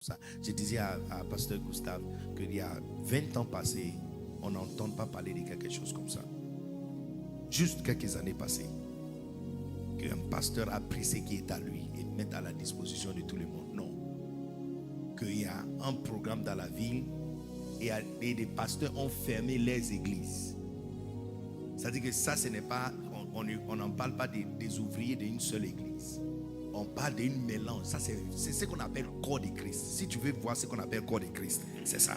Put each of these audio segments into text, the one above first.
Ça. Je disais à Pasteur Gustave qu'il y a 20 ans passés, on n'entend pas parler de quelque chose comme ça. Juste quelques années passées, qu'un pasteur a pris ce qui est à lui et met à la disposition de tout le monde. Non. Qu'il y a un programme dans la ville et des pasteurs ont fermé les églises. C'est-à-dire que ça, ce n'est pas, on n'en parle pas des ouvriers d'une seule église. On parle d'un mélange. Ça, c'est ce qu'on appelle corps de Christ. Si tu veux voir ce qu'on appelle corps de Christ, c'est ça.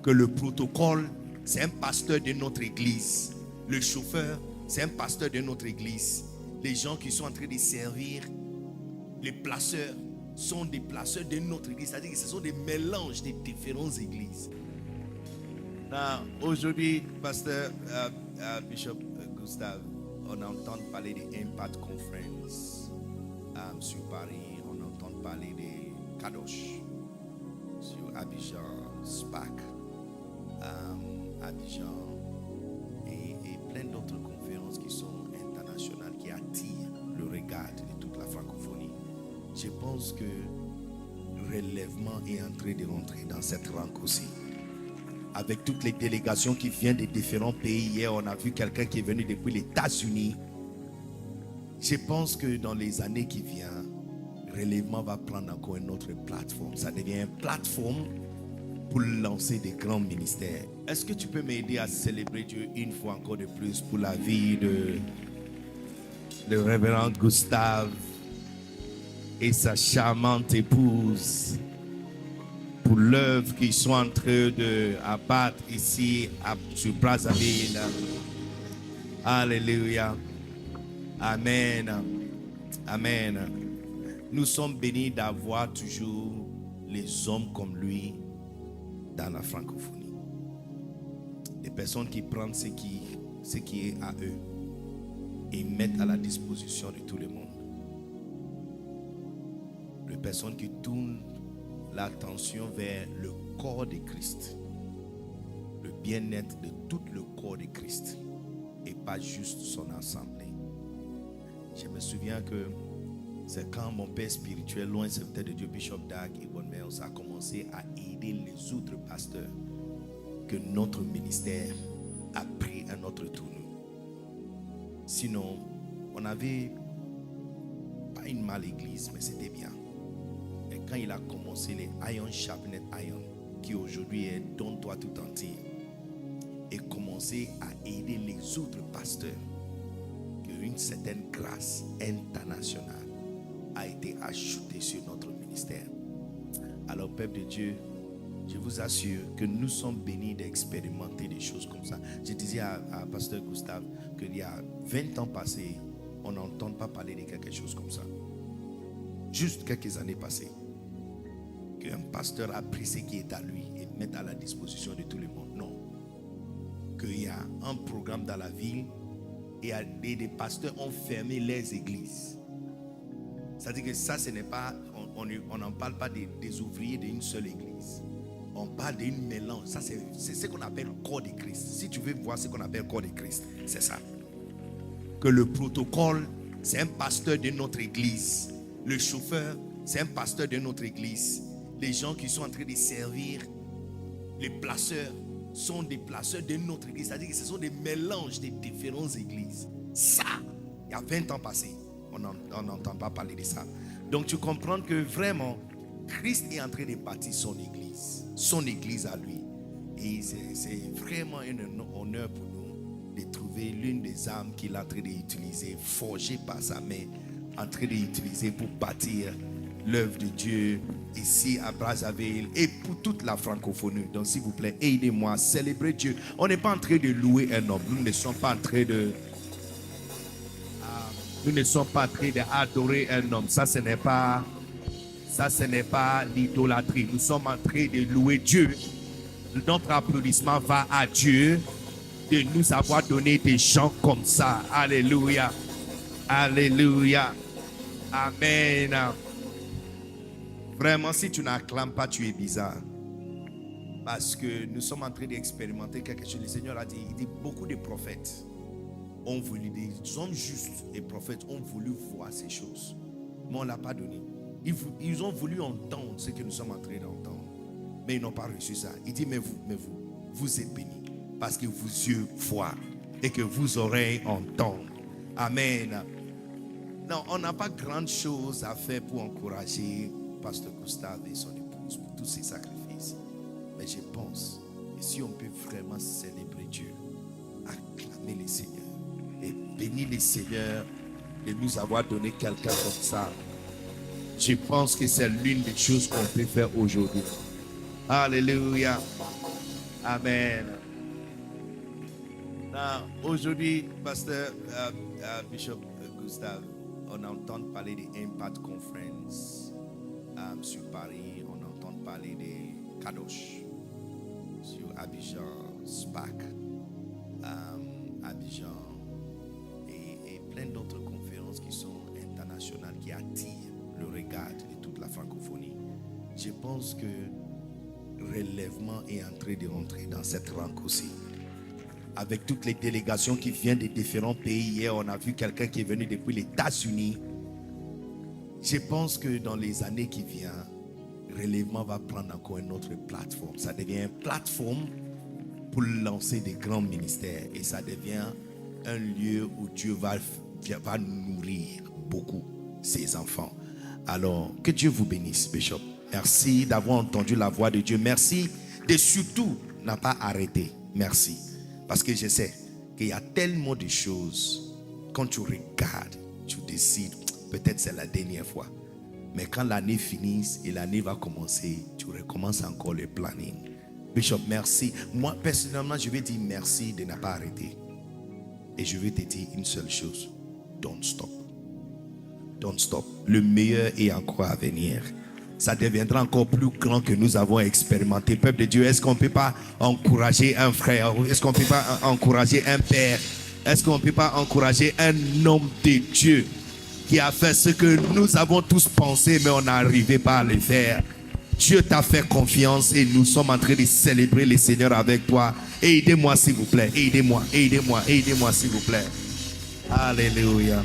Que le protocole, c'est un pasteur de notre église. Le chauffeur, c'est un pasteur de notre église. Les gens qui sont en train de servir, les placeurs, sont des placeurs de notre église. C'est-à-dire que ce sont des mélanges des différentes églises. Aujourd'hui, pasteur Bishop Gustave, on entend parler de Impact Conference sur Paris. On entend parler de Kadosh sur Abidjan, SPAC, Abidjan et plein d'autres conférences qui sont internationales, qui attirent le regard de toute la francophonie. Je pense que le relèvement est en train de rentrer dans cette ranque aussi. Avec toutes les délégations qui viennent de différents pays. Hier, on a vu quelqu'un qui est venu depuis les États-Unis. Je pense que dans les années qui viennent, le relèvement va prendre encore une autre plateforme. Ça devient une plateforme pour lancer des grands ministères. Est-ce que tu peux m'aider à célébrer Dieu une fois encore de plus pour la vie de le révérend Gustave et sa charmante épouse, pour l'œuvre qu'ils sont en train d'abattre ici sur Brazzaville. Alléluia. Amen. Amen. Nous sommes bénis d'avoir toujours les hommes comme lui dans la francophonie. Des personnes qui prennent ce qui est à eux et mettent à la disposition de tout le monde. Des personnes qui tournent l'attention vers le corps de Christ, le bien-être de tout le corps de Christ et pas juste son assemblée. Je me souviens que c'est quand mon père spirituel, loin serviteur de Dieu, Bishop Dag et Bonne-Mère, a commencé à aider les autres pasteurs, que notre ministère a pris un autre tournure. Sinon, on n'avait pas une male église, mais c'était bien. Et quand il a commencé les Iron Sharpenet Iron, qui aujourd'hui est Donne-toi tout entier, et commencé à aider les autres pasteurs, qu'une certaine grâce internationale a été ajoutée sur notre ministère. Alors, peuple de Dieu, je vous assure que nous sommes bénis d'expérimenter des choses comme ça. Je disais à pasteur Gustave qu'il y a 20 ans passés, on n'entend pas parler de quelque chose comme ça. Juste quelques années passées, qu'un pasteur a pris ce qui est à lui et met à la disposition de tout le monde. Non. Qu'il y a un programme dans la ville et des pasteurs ont fermé les églises. C'est-à-dire que ça, ce n'est pas, on n'en parle pas des ouvriers d'une seule église. On parle d'un mélange. Ça, c'est ce qu'on appelle corps de Christ. Si tu veux voir ce qu'on appelle corps de Christ, c'est ça. Que le protocole, c'est un pasteur de notre église. Le chauffeur, c'est un pasteur de notre église. Les gens qui sont en train de servir, les placeurs, sont des placeurs de notre église. C'est-à-dire que ce sont des mélanges des différentes églises. Ça, il y a 20 ans passés, on n'entend pas parler de ça. Donc tu comprends que vraiment, Christ est en train de bâtir son église à lui. Et c'est vraiment un honneur pour nous de trouver l'une des âmes qu'il est en train d'utiliser, forgée par sa main, en train d'utiliser pour bâtir l'œuvre de Dieu ici à Brazzaville et pour toute la francophonie. Donc s'il vous plaît, aidez-moi à célébrer Dieu. On n'est pas en train de louer un homme. Nous ne sommes pas en train d'adorer un homme. Ça ce n'est pas l'idolâtrie. Nous sommes en train de louer Dieu. Notre applaudissement va à Dieu de nous avoir donné des gens comme ça. Alléluia. Alléluia. Amen. Vraiment, si tu n'acclames pas, tu es bizarre. Parce que nous sommes en train d'expérimenter quelque chose. Le Seigneur a dit, beaucoup de prophètes ont voulu, des hommes justes et prophètes ont voulu voir ces choses. Mais on ne l'a pas donné. Ils ont voulu entendre ce que nous sommes en train d'entendre, mais ils n'ont pas reçu ça. Il dit, mais vous êtes bénis, parce que vos yeux voient et que vos oreilles entendent. Amen. Non, on n'a pas grande chose à faire pour encourager Pasteur Gustave et son épouse pour tous ces sacrifices. Mais je pense que si on peut vraiment célébrer Dieu, acclamer les Seigneurs et bénir les Seigneurs de nous avoir donné quelqu'un comme ça, je pense que c'est l'une des choses qu'on peut faire aujourd'hui. Alléluia. Amen. Aujourd'hui, Pasteur Bishop Gustave, on entend parler des Impact Conference sur Paris, on entend parler des Kadosh sur Abidjan, SPAC, Abidjan et plein d'autres conférences qui sont internationales, qui attirent le regard de toute la francophonie. Je pense que relèvement est en train de rentrer dans cette ranque aussi. Avec toutes les délégations qui viennent de différents pays. Hier, on a vu quelqu'un qui est venu depuis les États-Unis. Je pense que dans les années qui viennent, relèvement va prendre encore une autre plateforme. Ça devient une plateforme pour lancer des grands ministères. Et ça devient un lieu où Dieu va nourrir beaucoup ses enfants. Alors, que Dieu vous bénisse, Bishop. Merci d'avoir entendu la voix de Dieu. Merci de surtout n'a pas arrêté. Merci. Parce que je sais qu'il y a tellement de choses. Quand tu regardes, tu décides, peut-être c'est la dernière fois. Mais quand l'année finit et l'année va commencer, tu recommences encore le planning. Bishop, merci. Moi, personnellement, je vais dire merci de ne pas arrêter. Et je vais te dire une seule chose. Don't stop. Don't stop. Le meilleur est encore à venir. Ça deviendra encore plus grand que nous avons expérimenté. Peuple de Dieu, est-ce qu'on ne peut pas encourager un frère? Est-ce qu'on ne peut pas encourager un père? Est-ce qu'on ne peut pas encourager un homme de Dieu qui a fait ce que nous avons tous pensé, mais on n'arrivait pas à le faire? Dieu t'a fait confiance et nous sommes en train de célébrer le Seigneur avec toi. Aidez-moi s'il vous plaît. Aidez-moi s'il vous plaît. Alléluia.